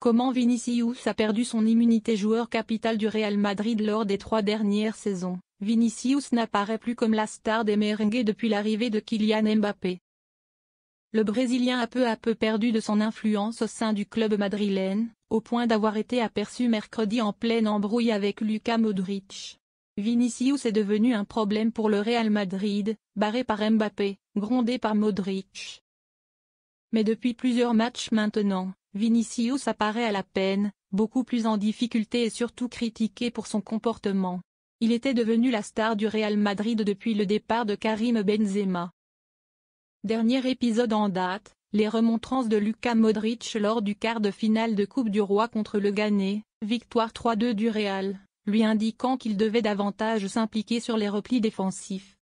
Comment Vinicius a perdu son immunité? Joueur capital du Real Madrid lors des 3 dernières saisons, Vinicius n'apparaît plus comme la star des merengues depuis l'arrivée de Kylian Mbappé. Le Brésilien a peu à peu perdu de son influence au sein du club madrilène, au point d'avoir été aperçu mercredi en pleine embrouille avec Luka Modric. Vinicius est devenu un problème pour le Real Madrid, barré par Mbappé, grondé par Modric. Mais depuis plusieurs matchs maintenant, Vinicius apparaît à la peine, beaucoup plus en difficulté et surtout critiqué pour son comportement. Il était devenu la star du Real Madrid depuis le départ de Karim Benzema. Dernier épisode en date, les remontrances de Luka Modric lors du quart de finale de Coupe du Roi contre le Ghané, victoire 3-2 du Real, lui indiquant qu'il devait davantage s'impliquer sur les replis défensifs.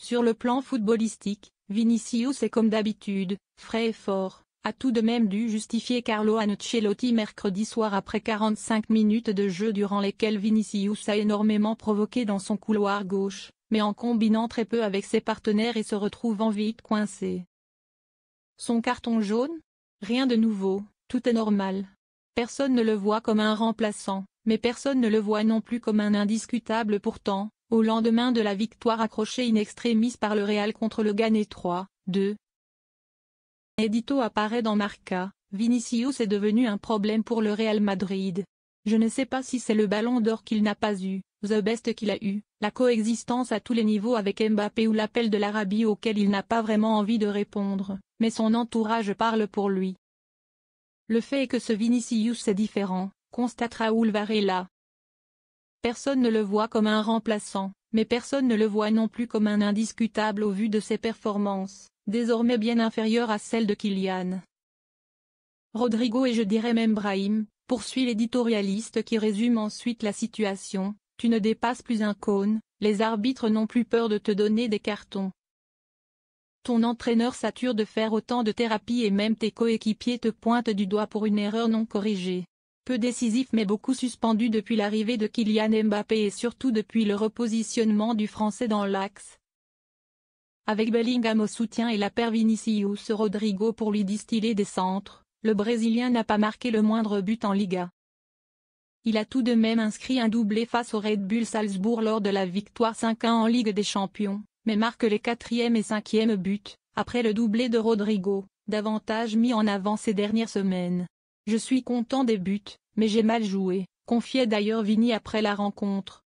Sur le plan footballistique, Vinicius est comme d'habitude, frais et fort, a tout de même dû justifier Carlo Ancelotti mercredi soir après 45 minutes de jeu durant lesquelles Vinicius a énormément provoqué dans son couloir gauche, mais en combinant très peu avec ses partenaires et se retrouvant vite coincé. Son carton jaune? Rien de nouveau, tout est normal. Personne ne le voit comme un remplaçant, mais personne ne le voit non plus comme un indiscutable pourtant, au lendemain de la victoire accrochée in extremis par le Real contre le Ghané 3-2. Édito apparaît dans Marca, Vinicius est devenu un problème pour le Real Madrid. Je ne sais pas si c'est le ballon d'or qu'il n'a pas eu, the best qu'il a eu, la coexistence à tous les niveaux avec Mbappé ou l'appel de l'Arabie auquel il n'a pas vraiment envie de répondre, mais son entourage parle pour lui. Le fait est que ce Vinicius est différent, constate Raúl Varela. Personne ne le voit comme un remplaçant, mais personne ne le voit non plus comme un indiscutable au vu de ses performances, désormais bien inférieures à celles de Kylian. Rodrigo et je dirais même Brahim, poursuit l'éditorialiste qui résume ensuite la situation, tu ne dépasses plus un cône, les arbitres n'ont plus peur de te donner des cartons. Ton entraîneur sature de faire autant de thérapie et même tes coéquipiers te pointent du doigt pour une erreur non corrigée. Peu décisif mais beaucoup suspendu depuis l'arrivée de Kylian Mbappé et surtout depuis le repositionnement du Français dans l'axe. Avec Bellingham au soutien et la paire Vinicius Rodrigo pour lui distiller des centres, le Brésilien n'a pas marqué le moindre but en Liga. Il a tout de même inscrit un doublé face au Red Bull Salzbourg lors de la victoire 5-1 en Ligue des Champions, mais marque les 4e et 5e buts, après le doublé de Rodrigo, davantage mis en avant ces dernières semaines. Je suis content des buts, mais j'ai mal joué, confiait d'ailleurs Vini après la rencontre.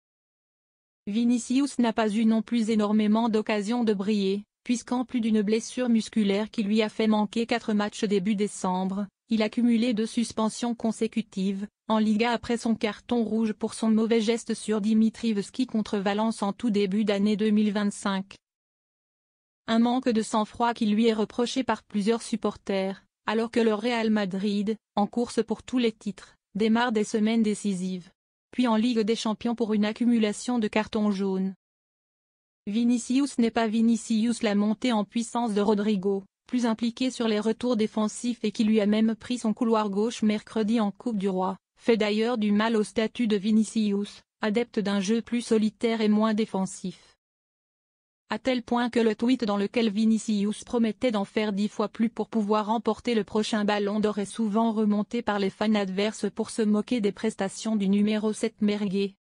Vinicius n'a pas eu non plus énormément d'occasions de briller, puisqu'en plus d'une blessure musculaire qui lui a fait manquer 4 matchs début décembre, il a cumulé 2 suspensions consécutives, en Liga après son carton rouge pour son mauvais geste sur Dimitrivski contre Valence en tout début d'année 2025. Un manque de sang-froid qui lui est reproché par plusieurs supporters, alors que le Real Madrid, en course pour tous les titres, démarre des semaines décisives. Puis en Ligue des Champions pour une accumulation de cartons jaunes. Vinicius n'est pas Vinicius, la montée en puissance de Rodrigo, plus impliqué sur les retours défensifs et qui lui a même pris son couloir gauche mercredi en Coupe du Roi, fait d'ailleurs du mal au statut de Vinicius, adepte d'un jeu plus solitaire et moins défensif. À tel point que le tweet dans lequel Vinicius promettait d'en faire 10 fois plus pour pouvoir remporter le prochain ballon d'or est souvent remonté par les fans adverses pour se moquer des prestations du numéro 7 mergué.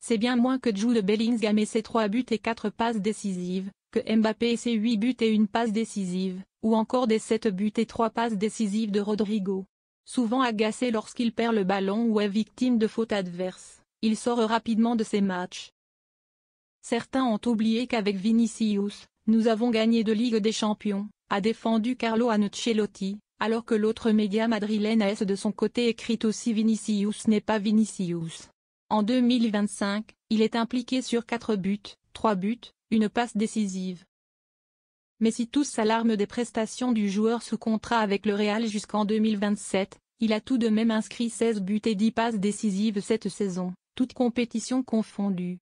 C'est bien moins que Jude Bellingham et ses 3 buts et 4 passes décisives, que Mbappé et ses 8 buts et une passe décisive, ou encore des 7 buts et 3 passes décisives de Rodrigo. Souvent agacé lorsqu'il perd le ballon ou est victime de fautes adverses, il sort rapidement de ses matchs. Certains ont oublié qu'avec Vinicius, nous avons gagné 2 Ligue des Champions, a défendu Carlo Ancelotti, alors que l'autre média madrilène AS de son côté écrit aussi Vinicius n'est pas Vinicius. En 2025, il est impliqué sur 4 buts, 3 buts, une passe décisive. Mais si tous s'alarment des prestations du joueur sous contrat avec le Real jusqu'en 2027, il a tout de même inscrit 16 buts et 10 passes décisives cette saison, toutes compétitions confondues.